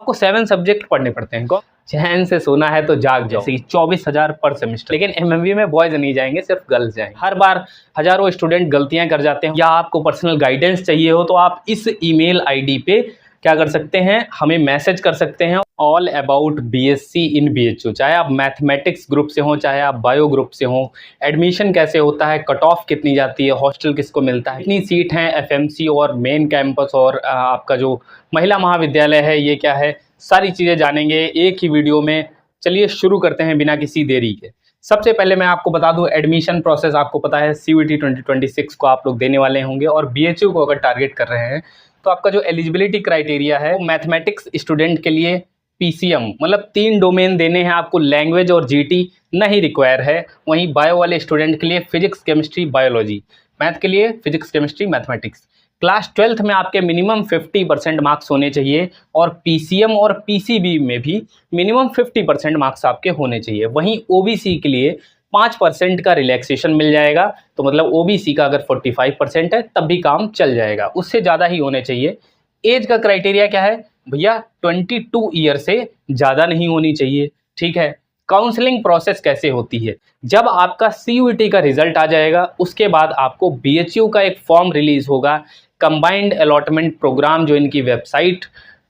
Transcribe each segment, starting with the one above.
आपको 7 सब्जेक्ट पढ़ने पड़ते हैं। चैन से सोना है तो जाग जाओ, 24,000 पर सेमेस्टर। लेकिन एमएमवी में बॉयज नहीं जाएंगे, सिर्फ गर्ल्स जाएंगे। हर बार हजारों स्टूडेंट गलतियां कर जाते हैं। या आपको पर्सनल गाइडेंस चाहिए हो तो आप इस ईमेल आईडी पे क्या कर सकते हैं, हमें मैसेज कर सकते हैं। All about BSc in BHU. चाहे आप मैथमेटिक्स ग्रुप से हो, चाहे आप बायो ग्रुप से हो, एडमिशन कैसे होता है, कट ऑफ कितनी जाती है, हॉस्टल किसको मिलता है, कितनी सीट हैं एफएमसी और मेन कैंपस, और आपका जो महिला महाविद्यालय है ये क्या है, सारी चीज़ें जानेंगे एक ही वीडियो में। चलिए शुरू करते हैं बिना किसी देरी के। सबसे पहले मैं आपको बता दूं, एडमिशन प्रोसेस आपको पता है सीयूईटी 2026 को आप लोग देने वाले होंगे, और बीएचयू को अगर टारगेट कर रहे हैं तो आपका जो एलिजिबिलिटी क्राइटेरिया है, मैथमेटिक्स स्टूडेंट के लिए पीसीएम मतलब 3 डोमेन देने हैं आपको, लैंग्वेज और जीटी नहीं रिक्वायर है। वहीं बायो वाले स्टूडेंट के लिए फिजिक्स केमिस्ट्री बायोलॉजी, मैथ के लिए physics chemistry mathematics. Class 12th में आपके मिनिमम 50% मार्क्स होने चाहिए, और पीसीएम और पीसीबी में भी मिनिमम 50% मार्क्स आपके होने चाहिए। वहीं ओबीसी के लिए 5% का रिलैक्सेशन मिल जाएगा, तो मतलब ओबीसी का अगर 45% है तब भी काम चल जाएगा, उससे ज़्यादा ही होने चाहिए। एज का क्राइटेरिया क्या है भैया, 22 ईयर से ज़्यादा नहीं होनी चाहिए, ठीक है। काउंसलिंग प्रोसेस कैसे होती है, जब आपका सीयूईटी का रिजल्ट आ जाएगा उसके बाद आपको बीएचयू का एक फॉर्म रिलीज होगा, कंबाइंड अलॉटमेंट प्रोग्राम, जो इनकी वेबसाइट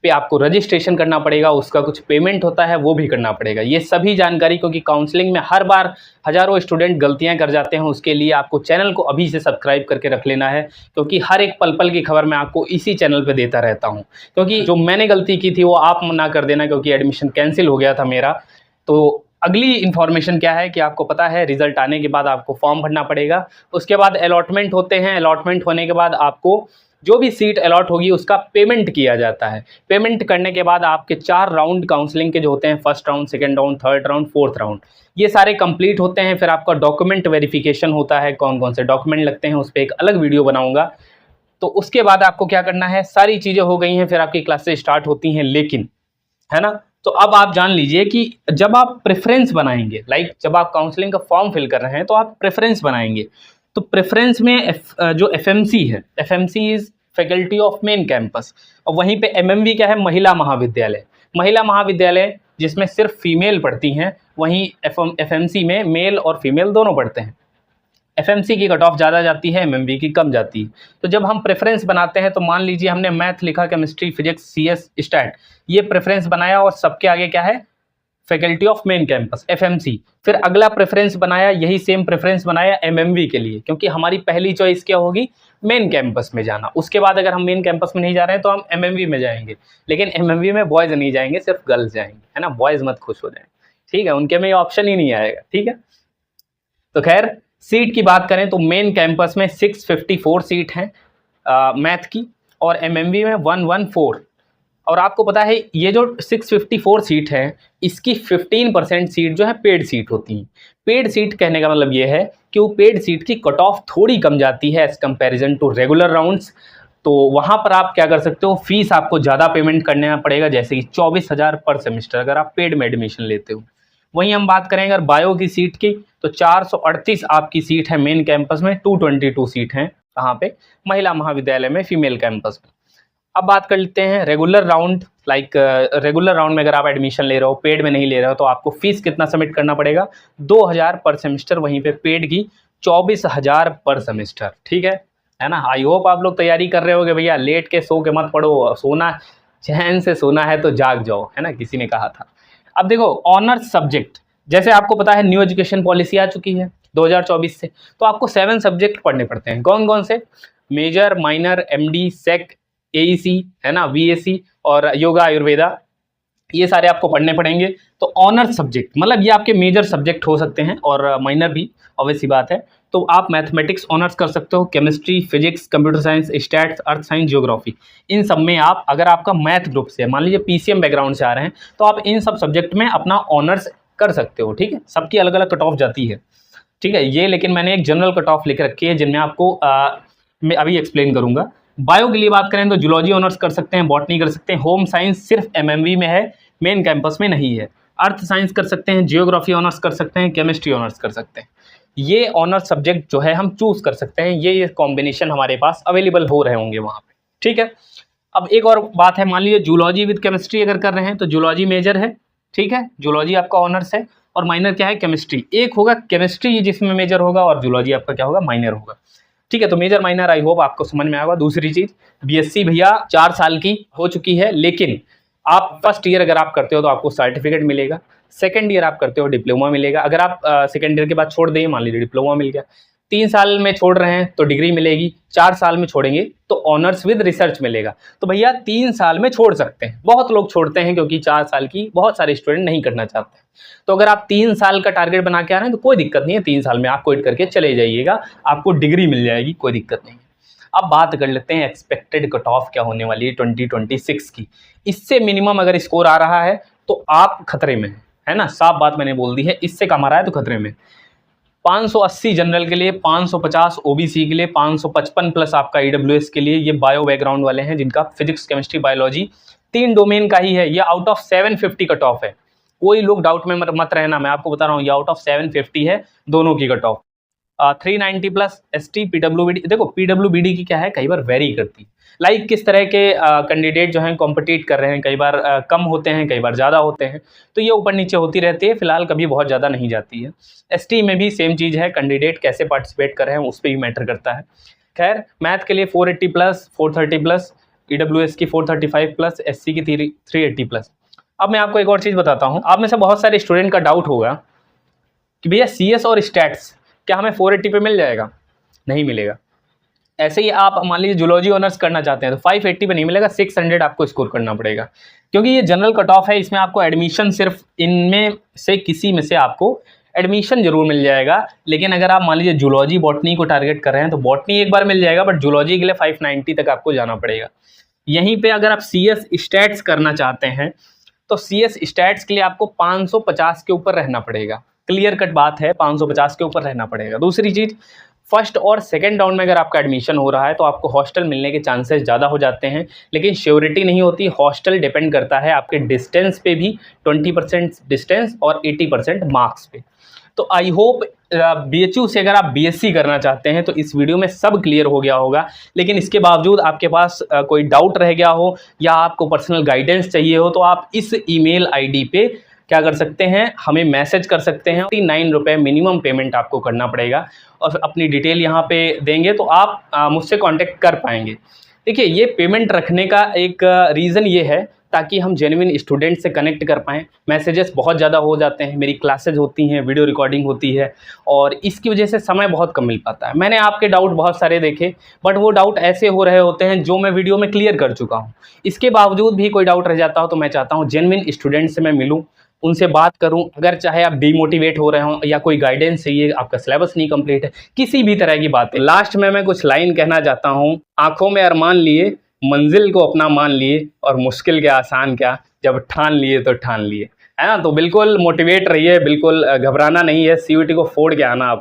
पे आपको रजिस्ट्रेशन करना पड़ेगा, उसका कुछ पेमेंट होता है वो भी करना पड़ेगा। ये सभी जानकारी, क्योंकि काउंसलिंग में हर बार हजारों स्टूडेंट गलतियां कर जाते हैं, उसके लिए आपको चैनल को अभी से सब्सक्राइब करके रख लेना है, क्योंकि हर एक पल पल की खबर मैं आपको इसी चैनल पे देता रहता हूं। क्योंकि जो मैंने गलती की थी वो आप ना कर देना, क्योंकि एडमिशन कैंसिल हो गया था मेरा। तो अगली इन्फॉर्मेशन क्या है कि आपको पता है रिजल्ट आने के बाद आपको फॉर्म भरना पड़ेगा, उसके बाद अलॉटमेंट होते हैं। अलॉटमेंट होने के बाद आपको जो भी सीट अलॉट होगी उसका पेमेंट किया जाता है। पेमेंट करने के बाद आपके 4 राउंड काउंसलिंग के जो होते हैं, first round, second round, third round, fourth round, ये सारे कंप्लीट होते हैं। फिर आपका डॉक्यूमेंट वेरिफिकेशन होता है, कौन कौन से डॉक्यूमेंट लगते हैं उस पर एक अलग वीडियो बनाऊंगा। तो उसके बाद आपको क्या करना है, सारी चीज़ें हो गई हैं, फिर आपकी क्लासेस स्टार्ट होती हैं। लेकिन है ना, तो अब आप जान लीजिए कि जब आप प्रेफरेंस बनाएंगे, जब आप काउंसलिंग का फॉर्म फिल कर रहे हैं तो आप प्रेफरेंस बनाएंगे। तो प्रेफरेंस में जो एफएमसी है, FMC is faculty of main campus, और वहीं पे एमएमवी क्या है, महिला महाविद्यालय। महिला महाविद्यालय जिसमें सिर्फ फीमेल पढ़ती हैं, वहीं एफएमसी में मेल और फीमेल दोनों पढ़ते हैं। एफएमसी की कट ऑफ ज़्यादा जाती है, एमएमवी की कम जाती है। तो जब हम प्रेफरेंस बनाते हैं तो मान लीजिए हमने मैथ लिखा, केमिस्ट्री, फिजिक्स, सीएस, स्टैट, ये प्रेफरेंस बनाया, और सबके आगे क्या है, faculty of main campus FMC. फिर अगला प्रेफरेंस बनाया, यही सेम प्रेफरेंस बनाया एमएमवी के लिए, क्योंकि हमारी पहली चॉइस क्या होगी, मेन कैंपस में जाना। उसके बाद अगर हम मेन कैंपस में नहीं जा रहे हैं तो हम एमएमवी में जाएंगे। लेकिन एमएमवी में बॉयज़ नहीं जाएंगे, सिर्फ गर्ल्स जाएंगे, है ना। बॉयज़ मत खुश हो जाएं, ठीक है, उनके में ये ऑप्शन ही नहीं आएगा, ठीक है। तो खैर, सीट की बात करें तो मेन कैंपस में 654 सीट हैं मैथ की, और एमएमवी में 114। और आपको पता है ये जो 654 सीट है, इसकी 15% सीट जो है पेड सीट होती हैं। पेड सीट कहने का मतलब ये है कि वो पेड सीट की कट ऑफ थोड़ी कम जाती है as comparison to regular rounds. तो वहाँ पर आप क्या कर सकते हो, फीस आपको ज़्यादा पेमेंट करना पड़ेगा, जैसे कि 24,000 पर सेमेस्टर अगर आप पेड में एडमिशन लेते हो। वहीं हम बात करें अगर बायो की सीट की, तो 438 आपकी सीट है मेन कैंपस में, 222 सीट हैं कहाँ पे, महिला महाविद्यालय में, फीमेल कैंपस में। अब बात कर लेते हैं रेगुलर राउंड। रेगुलर राउंड में अगर आप एडमिशन ले रहे हो, पेड में नहीं ले रहे हो, तो आपको फीस कितना सबमिट करना पड़ेगा, 2,000 पर सेमेस्टर। वहीं पे पेड की 24,000 पर सेमेस्टर, ठीक है ना। आई होप आप लोग तैयारी कर रहे होगे, भैया लेट के सो के मत पढ़ो, सोना चैन से सोना है तो जाग जाओ, है ना, किसी ने कहा था। अब देखो, ऑनर्स सब्जेक्ट, जैसे आपको पता है न्यू एजुकेशन पॉलिसी आ चुकी है 2024 से, तो आपको 7 सब्जेक्ट पढ़ने पड़ते हैं। कौन कौन से, मेजर, माइनर, एमडी, सेक, एईसी, है ना, वीएसी, और योगा, आयुर्वेदा, ये सारे आपको पढ़ने पड़ेंगे। तो ऑनर्स सब्जेक्ट मतलब ये आपके मेजर सब्जेक्ट हो सकते हैं, और माइनर भी ऑब्वियस सी बात है। तो आप मैथमेटिक्स ऑनर्स कर सकते हो, chemistry, physics, computer science, stats, earth science, geography, इन सब में आप, अगर आपका मैथ ग्रुप से, मान लीजिए पीसीएम बैकग्राउंड से आ रहे हैं, तो आप इन सब सब्जेक्ट में अपना ऑनर्स कर सकते हो, ठीक है। सबकी अलग अलग कट ऑफ जाती है, ठीक है ये, लेकिन मैंने एक जनरल कट ऑफ लिख रखी है जिनमें आपको मैं अभी एक्सप्लेन करूंगा। बायो के लिए बात करें तो जूलॉजी ऑनर्स कर सकते हैं, बॉटनी कर सकते हैं, होम साइंस सिर्फ एमएमवी में है, मेन कैंपस में नहीं है, अर्थ साइंस कर सकते हैं, जियोग्राफी ऑनर्स कर सकते हैं, केमिस्ट्री ऑनर्स कर सकते हैं। ये ऑनर्स सब्जेक्ट जो है हम चूज कर सकते हैं, ये कॉम्बिनेशन हमारे पास अवेलेबल हो रहे होंगे वहाँ पे, ठीक है। अब एक और बात है, मान लीजिए जूलॉजी विद केमिस्ट्री अगर कर रहे हैं तो जूलॉजी मेजर है, ठीक है, जूलॉजी आपका ऑनर्स है, और माइनर क्या है, केमिस्ट्री। एक होगा केमिस्ट्री जिसमें मेजर होगा, और जूलॉजी आपका क्या होगा, माइनर होगा, ठीक है। तो मेजर माइनर आई होप आपको समझ में आएगा। दूसरी चीज, बीएससी भैया 4 साल की हो चुकी है, लेकिन आप फर्स्ट ईयर अगर आप करते हो तो आपको सर्टिफिकेट मिलेगा, सेकंड ईयर आप करते हो डिप्लोमा मिलेगा। अगर आप सेकंड ईयर के बाद छोड़ दें, मान लीजिए डिप्लोमा मिल गया, 3 साल में छोड़ रहे हैं तो डिग्री मिलेगी, 4 साल में छोड़ेंगे तो ऑनर्स विद रिसर्च मिलेगा। तो भैया 3 साल में छोड़ सकते हैं, बहुत लोग छोड़ते हैं क्योंकि 4 साल की बहुत सारे स्टूडेंट नहीं करना चाहते हैं। तो अगर आप 3 साल का टारगेट बना के आ रहे हैं तो कोई दिक्कत नहीं है, 3 साल में आप क्विट करके चले जाइएगा, आपको डिग्री मिल जाएगी, कोई दिक्कत नहीं है। अब बात कर लेते हैं एक्सपेक्टेड कट ऑफ क्या होने वाली है 2026 की। इससे मिनिमम अगर स्कोर आ रहा है तो आप खतरे में है ना, साफ बात मैंने बोल दी है, इससे कम आ रहा है तो खतरे में। 580 जनरल के लिए, 550 ओबीसी के लिए, 555 प्लस आपका ईडब्ल्यूएस के लिए, ये बायो बैकग्राउंड वाले हैं जिनका फिजिक्स केमिस्ट्री बायोलॉजी 3 डोमेन का ही है। ये आउट ऑफ 750 कट ऑफ है, कोई लोग डाउट में मत रहना, मैं आपको बता रहा हूँ ये आउट ऑफ 750 है दोनों की cut of. 390 plus ST PWBD, देखो पीडब्ल्यूबीडी की क्या है, कई बार वेरी करती है, लाइक किस तरह के कैंडिडेट जो हैं कॉम्पिटिट कर रहे हैं, कई बार कम होते हैं, कई बार ज़्यादा होते हैं, तो ये ऊपर नीचे होती रहती है, फिलहाल कभी बहुत ज़्यादा नहीं जाती है। एसटी में भी सेम चीज़ है, कैंडिडेट कैसे पार्टिसिपेट कर रहे हैं उस पर भी मैटर करता है। खैर मैथ के लिए 480 प्लस, 430 प्लस, ईडब्ल्यूएस की 435 प्लस, एससी की 380 प्लस। अब मैं आपको एक और चीज़ बताता हूँ, आप में से बहुत सारे स्टूडेंट का डाउट होगा कि भैया सीएस और स्टैट्स क्या हमें 480 पे मिल जाएगा? नहीं मिलेगा। ऐसे ही आप मान लीजिए जूलॉजी ऑनर्स करना चाहते हैं तो 580 पे नहीं मिलेगा, 600 आपको स्कोर करना पड़ेगा, क्योंकि ये जनरल कट ऑफ है, इसमें आपको एडमिशन सिर्फ इनमें से किसी में से आपको एडमिशन जरूर मिल जाएगा। लेकिन अगर आप मान लीजिए जूलॉजी बॉटनी को टारगेट कर रहे हैं तो बॉटनी एक बार मिल जाएगा, बट जूलॉजी के लिए 590 तक आपको जाना पड़ेगा। यहीं पे अगर आप सीएस स्टैट्स करना चाहते हैं तो सीएस स्टैट्स के लिए आपको 550 के ऊपर रहना पड़ेगा, क्लियर कट बात है, 550 के ऊपर रहना पड़ेगा। दूसरी चीज़, फर्स्ट और सेकंड राउंड में अगर आपका एडमिशन हो रहा है तो आपको हॉस्टल मिलने के चांसेस ज़्यादा हो जाते हैं, लेकिन श्योरिटी नहीं होती। हॉस्टल डिपेंड करता है आपके डिस्टेंस पे भी, 20% डिस्टेंस और 80% मार्क्स पे। तो आई होप बीएचयू से अगर आप बीएससी करना चाहते हैं तो इस वीडियो में सब क्लियर हो गया होगा, लेकिन इसके बावजूद आपके पास कोई डाउट रह गया हो या आपको पर्सनल गाइडेंस चाहिए हो तो आप इस ईमेल आईडी पे क्या कर सकते हैं, हमें मैसेज कर सकते हैं। 39 रुपये मिनिमम पेमेंट आपको करना पड़ेगा और अपनी डिटेल यहाँ पे देंगे तो आप मुझसे कांटेक्ट कर पाएंगे। देखिए ये पेमेंट रखने का एक रीज़न ये है ताकि हम जेन्युइन स्टूडेंट से कनेक्ट कर पाएँ। मैसेजेस बहुत ज़्यादा हो जाते हैं, मेरी क्लासेज होती हैं, वीडियो रिकॉर्डिंग होती है और इसकी वजह से समय बहुत कम मिल पाता है। मैंने आपके डाउट बहुत सारे देखे, बट वो डाउट ऐसे हो रहे होते हैं जो मैं वीडियो में क्लियर कर चुका हूँ। इसके बावजूद भी कोई डाउट रह जाता हो तो मैं चाहता हूँ जेन्युइन स्टूडेंट से मैं मिलूँ, उनसे बात करूं। अगर चाहे आप डीमोटिवेट हो रहे हो या कोई गाइडेंस चाहिए, आपका सिलेबस नहीं कंप्लीट है, किसी भी तरह की बात है। लास्ट में मैं कुछ लाइन कहना चाहता हूं, आंखों में अरमान लिए, मंजिल को अपना मान लिए और मुश्किल के आसान क्या, जब ठान लिए तो ठान लिए, है ना। तो बिल्कुल मोटिवेट रहिए, बिल्कुल घबराना नहीं है, सीयूईटी को फोड़ के आना आप।